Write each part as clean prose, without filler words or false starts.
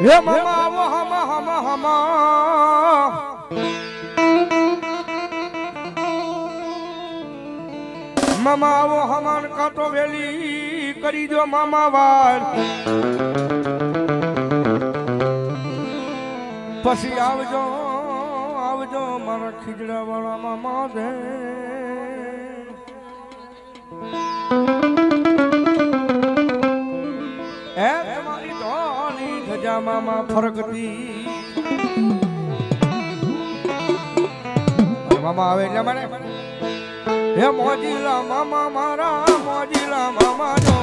હે મામા આવો હમા હમા હમા મામા આવો હમાન કાંટો વેલી કરી દો મામા વાર પછી આવજો આવજો મારા ખીજડા વાળા મામા દે એ તમારી ધોની ધજા મામા ફરકતી મામા આવે એટલે મને હે મોજીલા મામા મારા મોજીલા મામા જો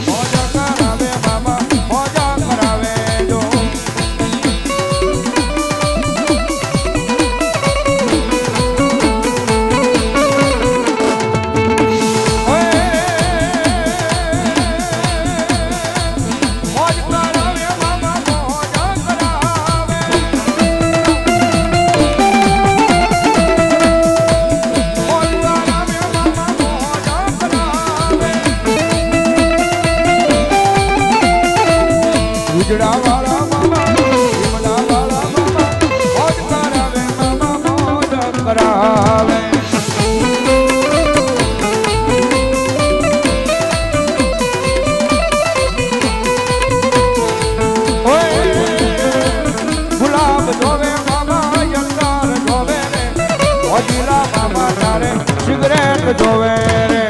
મોજા કરાવે મામા મોજા કરાવે જો ઉજડા વાળા મામા વિમલા વાળા મામા મોજ કરાવે મામા મોજ કરાવે ગુલાબ જોવે મામા યંકાર જોવે રે મોજીલા મામા તારે સિગરેટ જોવે રે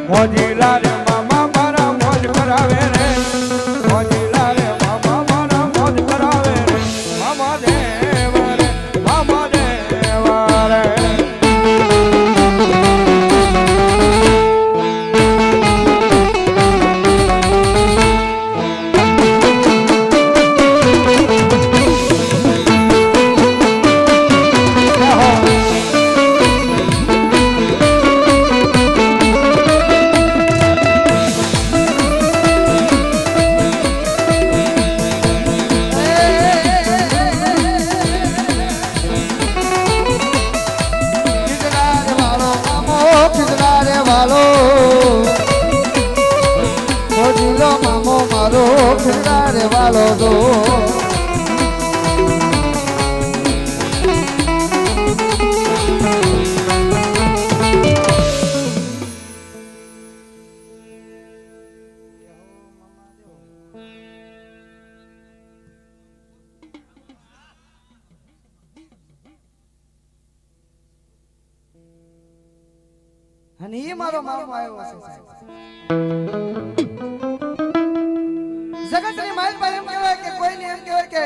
મોજીલા રે મામા મારા મોજ કરાવે રે મોજીલા રે મામા મારા મોજ કરાવે રે મામા દેવ રે મામા દેવ રે મામો મારો ખીજડા વાલો દો અને એ મારો મામો આવ્યો છે સાહેબ જગતની માલ પર એમ કહેવાય કે કોઈને એમ કહેવાય કે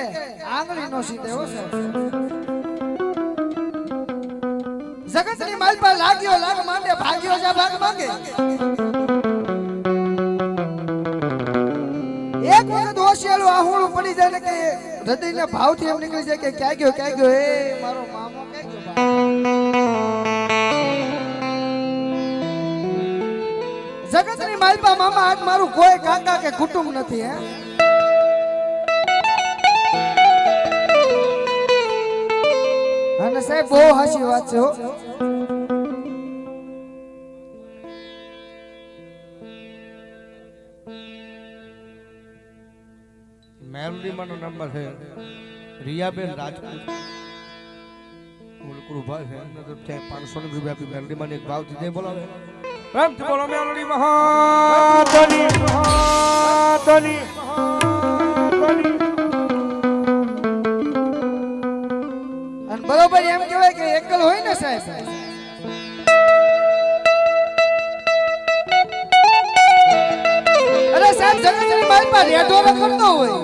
આંગળી નો સીધે હો સાહેબ જગતની માલ પર લાગ્યો લાગ માંડે ભાગ્યો જા ભાગ માંગે એક વખત હોશિયાળું આહુણું પડી જાય ને કે હૃદયના ભાવથી એમ નીકળી જાય કે ક્યાં ગયો એ મારો મામો ક્યાં ગયો જગતની માલપા મામા આજ મારું કોઈ કાકા કે કુટુંબ નથી હે અને સાહેબ બહુ હાચી વાત છે હો મેલોડીમાં નો નંબર છે રિયાબેન રાજપૂત કૃપા છે તરફથી 500 રૂપિયા આપી મેલોડીમાં એક ભાવ દીધે બોલાવે રામથી બોલો મેલોડી મહાતની મહાતની સાહેબ. અરે સાહેબ જગતની માલપા રેઢો રખડતો હોય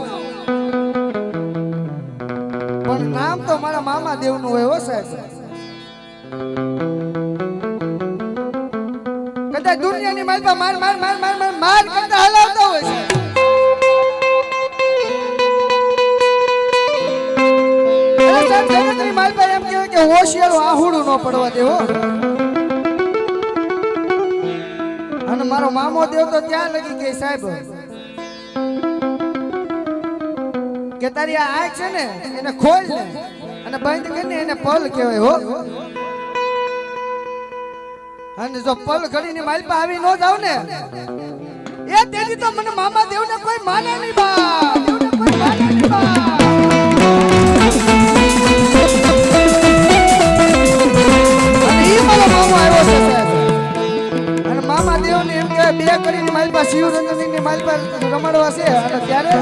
પણ નામ તો મારા મામા દેવનું હોય હો સાહેબ. કદાચ દુનિયાની માલપા માર માર માર માર માર માર કરતા હલાવતા હોય સાહેબ. અરે સાહેબ જગતની માલપા એમ કહેવાય કે હોશિયારો આહુડું ન પડવા દેવો. અને મારો મામો દેવ તો ત્યાં લગી ગઈ સાહેબ કે તારી આ આંખ છે ને એને ખોલ ને અને બંધ કરીને એને પલ કહેવાય હો. અને જો પલ ઘડીની માલપા આવી ન જાવ ને એ તેથી તો મને મામા દેવને કોઈ માને નહીં બા. દેવને કોઈ માને નહીં બા. અને ઈ મારો મામો આવ્યો છે સાહેબ. અને મામા દેવને એમ કે બે કરીને માલપા શિવરંજનની માલપા રમાડવા છે અને ત્યારે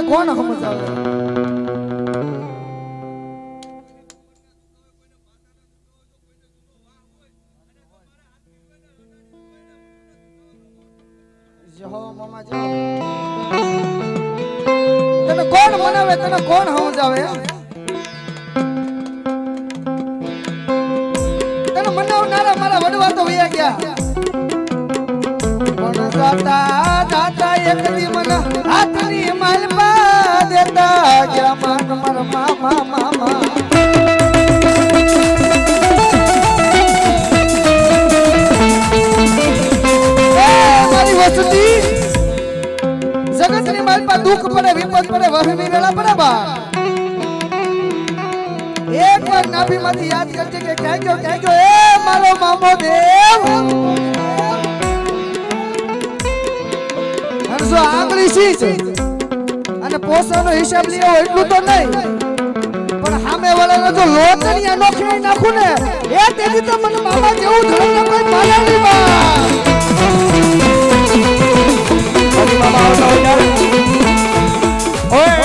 કોણ સમજાવે. તને કોણ મનાવે તને કોણ સમજાવે. તને મનાવનારા મારા વડવા તો વયા ગયા પણ જાતા જાતા એક દી મને હાથની માલપા દેતા ગયા માન મારા મામા મામા. મારી વસતી જગતની માલપા દુઃખ પડે વિપત પડે વહમી વેળા પડે બા. એક વાર નાભીમાંથી યાદ કરજે કે ક્યાં ગયો એ મારો મામો દેવ. જો આંગળી સી છે અને પોસાનો હિસાબ લેવો એટલું તો નહીં પણ સામે વાળાને જો લોટનિયા નોખી નાખું ને એ તેથી તો મને મામા જેવું ધર્મ કોઈ માને નહીં બા. મામા આવતા હોય ઓય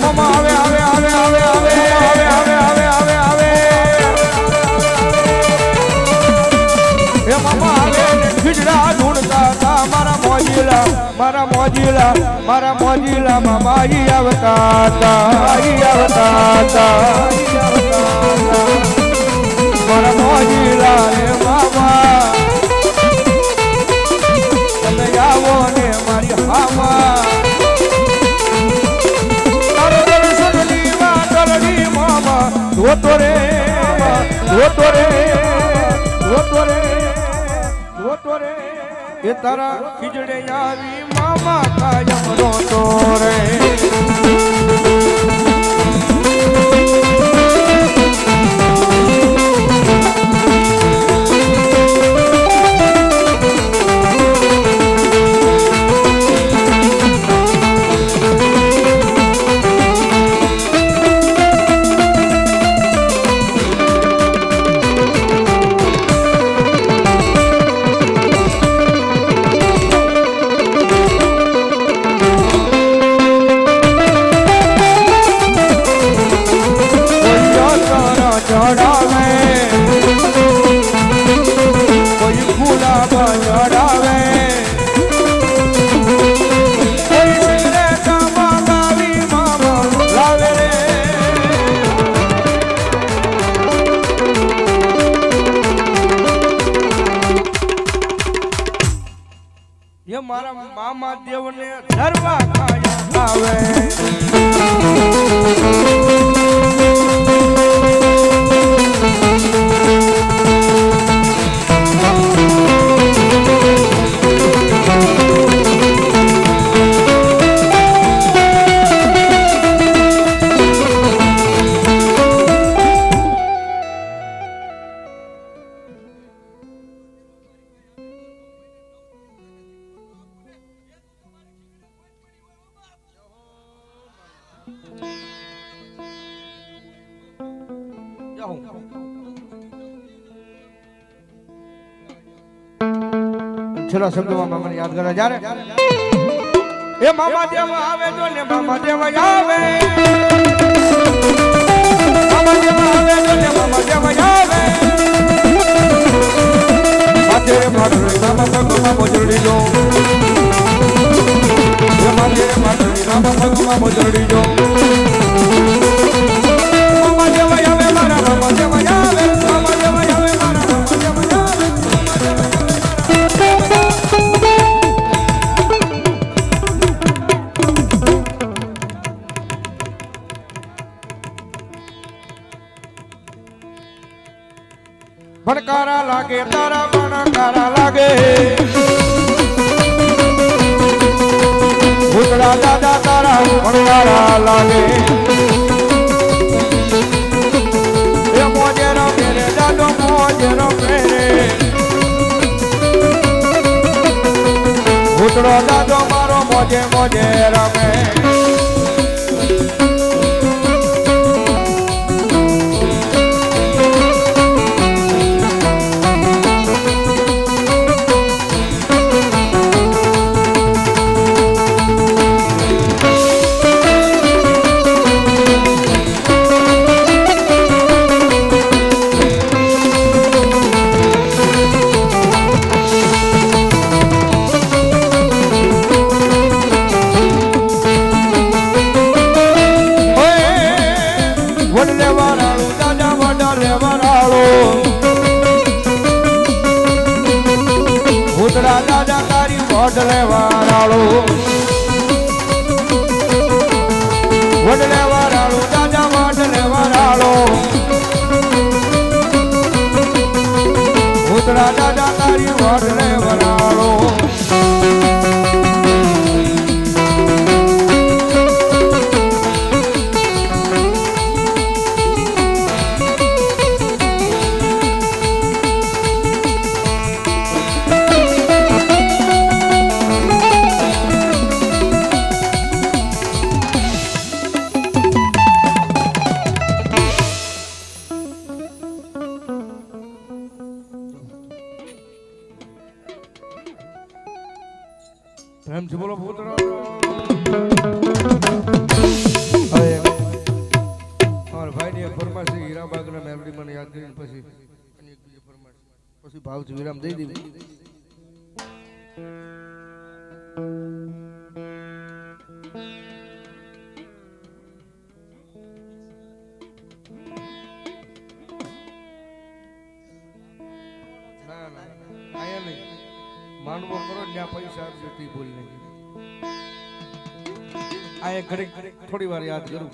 મામા આવે આવે આવે આવે આવે આવે આવે આવે આવે એ મામા આવે ને ખીજડા ઢૂંઢતા હતા મારા મોજીલા મામા ઈ આવતા હતા મારા મોજીલા રે મામા તમે આવો ને મારી હામા તારો દર્શન લીવા તરડી મામા ધોતો રે એ તારા ખીજડે આવી મામા કાયમ રોતો રે. મારા મામા દેવને ધરવા કાયા આવે છેલ્લા શબ્દોમાં મને યાદ કરે જ્યારે એ મામા દેવ આવે જો ને મામા દેવ આવે મામા દેવ આવે જો ને મામા દેવ આવે માથે માથે મામા ભગવા મોજડી જો એ માથે માથે મામા ભગવા મોજડી જો મામા દેવ આવે મારા મામા દેવ આવે મામા દેવ આવે મારા મામા દેવ આવે ભણકારા લાગે તારા ભણકારા લાગે ભૂતડા દાદા તારા ભણકારા લાગે એ મોજે રમે રે દાદો મોજે રમે રે ભૂતડો દાદો મારો મોજે મોજે રમે દાદા તારી વડલે વાળાળો વડલે વાળાળો દાદા વડલે વાળાળો ભૂતડા દાદા તારી વડલે વાળાળો પ્રેમથી બોલો ભૂતડો હવે અમારા ભાઈની ફરમાશ છે હીરાબાગના મેમરી મને યાદ કરીને પછી બીજી ફરમાશ પછી ભાવથી વિરામ દઈ દીધી ના ના આયા નહીં માનવો કરો ત્યાં પૈસા આપજો તે બોલી નહીં આ એક ઘડી થોડી વાર યાદ કરું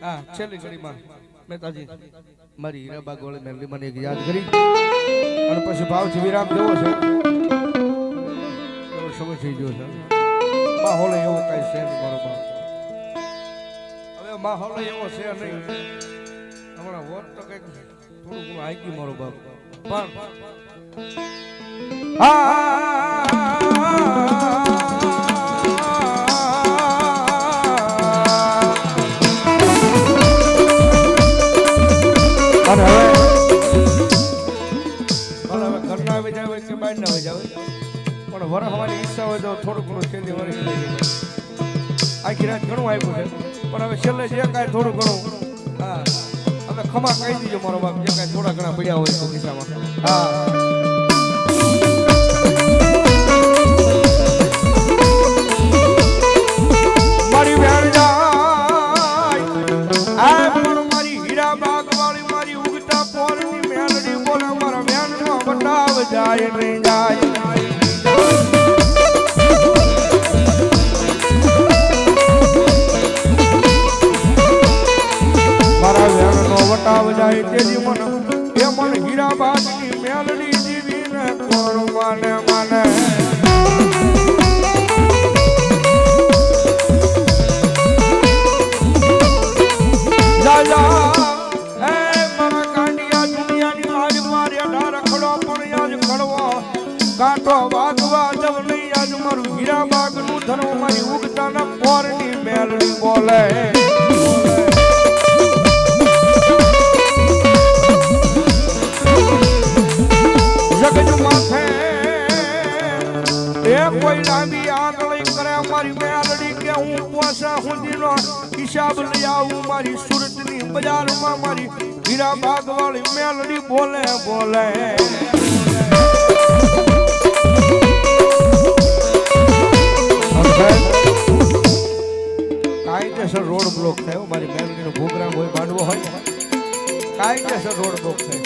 હા છેલ્લી ઘડીમાં મહેતાજી મારી હીરાબાગ વાળી મેમરી મને એક યાદ કરી અને પછી ભાવથી વિરામ દેવો છે સમય થઈ ગયો છે માહોલ એવો કઈ છે નહીં મારો બાપ હવે માહોલ એવો છે નહીં હમણાં વોટ તો કઈક થોડું ઘણું આઈકી મારો બાપ પણ અને હવે ઘરના આવી જાય કે બહાર ના આવી જાય પણ વરહવાની ઈચ્છા હોય તો થોડું ઘણું છેલ્લી વરસ આખી રાત ઘણું આપ્યું છે પણ હવે છેલ્લે જે કાંઈ થોડું ઘણું હા હવે ખમા કહી દીજો મારો બાપ જે કાંઈ થોડા ઘણા પડ્યા હોય તો ખિસ્સામાં હા જાય નહીં જાય મારા વેણનો વટાવ જાય તેજી મન એ મન હીરાબાદની મેલડી જીવીને કોણ માને માને કાંટો વાગવા જવ નહીં આજ મારું હીરાબાગ નું ધનો મારી ઉગતાના પોરની મેલડી બોલે જગજ માથે એ કોઈ લાંબી આંગળી કરે મારી મેલડી કે હું પોસા સુધીનો હિસાબ લઈ આવું મારી સુરતની બજારમાં મારી હીરાબાગ વાળી મેલડી બોલે બોલે કાયદેસર રોડ બ્લોક થયો મારી મેલડીનો પ્રોગ્રામ હોય માંડવો હોય કાયદેસર રોડ બ્લોક થાય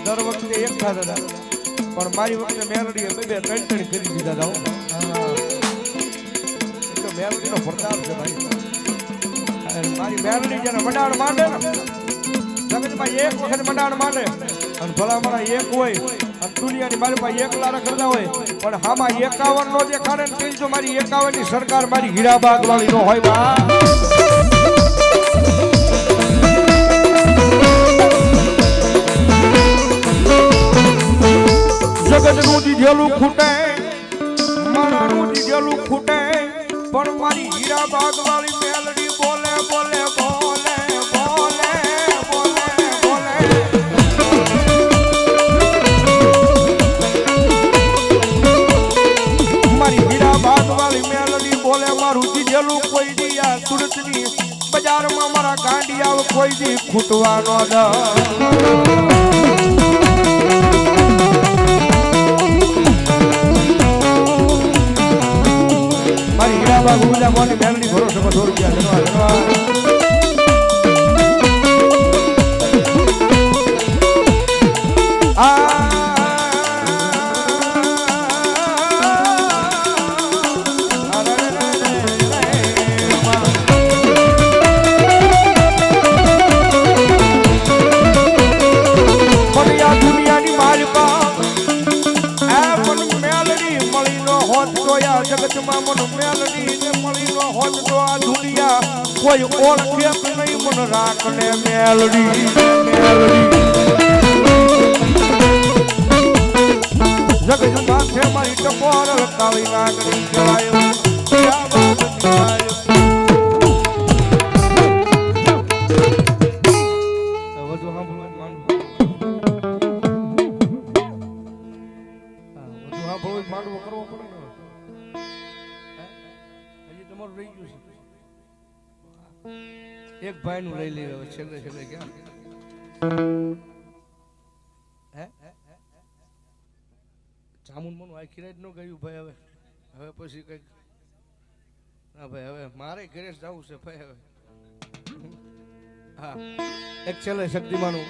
દર વખતે એક થતા હતા પણ મારી વખતે મેલડીએ બે ત્રણ કરી દીધા હતા તો મેલડીનો પ્રતાપ છે ભાઈ મારી મેલડી જેને મંડાણ માંડે ને જગતમાં એક વખત મંડાણ માંડે અને ભલા મારા એક હોય અને દુનિયાની મારી પાસે 1 લાખ કરતા હોય પણ આમાં 51 નો જે ખાડે ને જો મારી 51 ની સરકાર મારી હીરાબાગ વાળી નો હોય બા જગત નું દીધેલું ખૂટે મારા નું દીધેલું ખૂટે પણ મારી હીરાબાગ વાળી મેલડી બોલે બોલે બોલે બોલે બોલે બોલે મારી હીરાબાગ વાળી મેલડી બોલે મારું દીધેલું કોઈ દી આ સુરતની બજારમાં મારા ગાંડિયા કોઈ દી ખૂટવાનો ન મારી હીરાબાગ ઉજા મોની મેલડી ભરોસો પર 100 રૂપિયા ધન્યવાદ જગતમાં મન મેલડી ને મળી નો હોત તો આ દુનિયા કોઈ ઓળખે નહીં મન રાખને મેલડી જગત માથે મારી ટકોર કાળી નાગરી કહેવાય વધુ સાંભળવું માંડવો કરવો પડે રહી ગયું છે એક ભાઈ નું લઈ લેવા છેલ્લે છેલ્લે ક્યાં જામુન મનું આ ખીરાજ નો ગયું ભાઈ હવે પછી કઈક હા ભાઈ હવે મારે ઘરે જવું છે ભાઈ હવે હા એક છેલ્લે શક્તિમાનું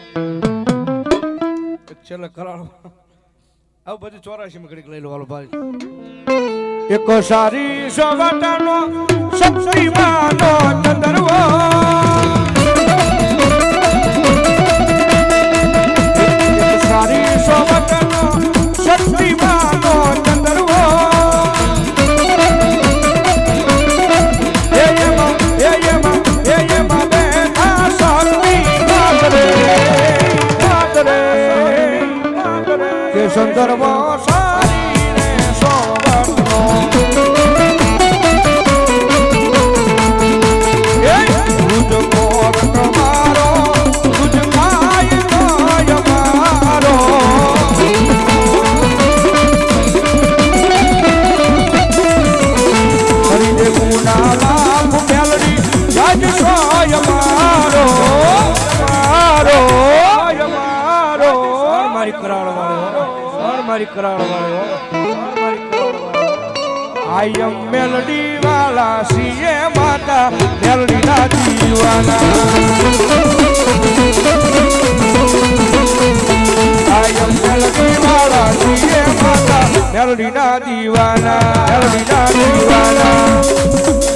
એક છેલ્લે કરાળો આવું બધું 84 માં ઘડીક લઈ લો હાલો ભાઈ એક સારી સવટનો શક્તિમાનો ચંદ્રવો એક સારી સવટનો શક્તિમાનો ચંદ્રવો એમાં બેઠા શક્તિ માતરે કે સંદર્ભ સારી રે સોવટનો I am melody wala siye mata melody na diwana I am melody wala CA માતા મેલડીના દીવાના મેલડીના દીવાના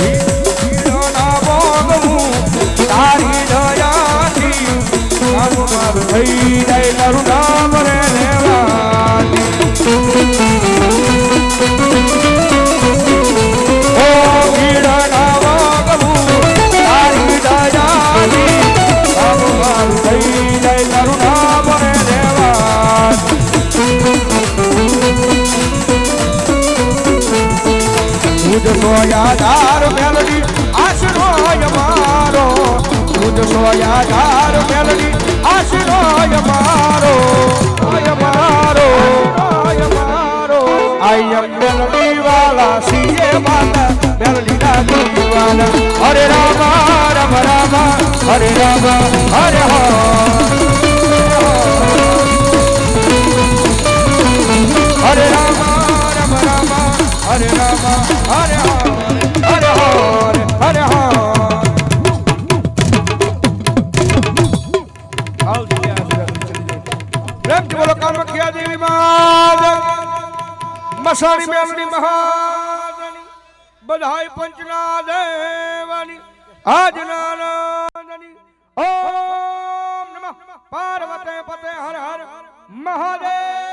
હીરોના ભોગવું તારી દયાથી મારું મારું થઈ જાય તારું નામ રે લેવાની ઓ હીરોના ભોગવું તારી દયાથી મારું મારું થઈ જાય તારું નામ રે લેવાની तुझ सोयादार मेलडी आश्रय मारो तुझ सोयादार मेलडी आश्रय मारो मारो आई एम मेलडी वाला सीए माता मेलडी ना दीवाना हरे राम राम राम हरे राम हरे हो हरे राम राम राम हरे राम हरे हरे हरे प्रेम से बोलो कामाख्या देवी माता मसाणी मेलडी महारानी बधाई पंचना देवानी आजना नानी ओम नमः पार्वती पते हर हर महादेव।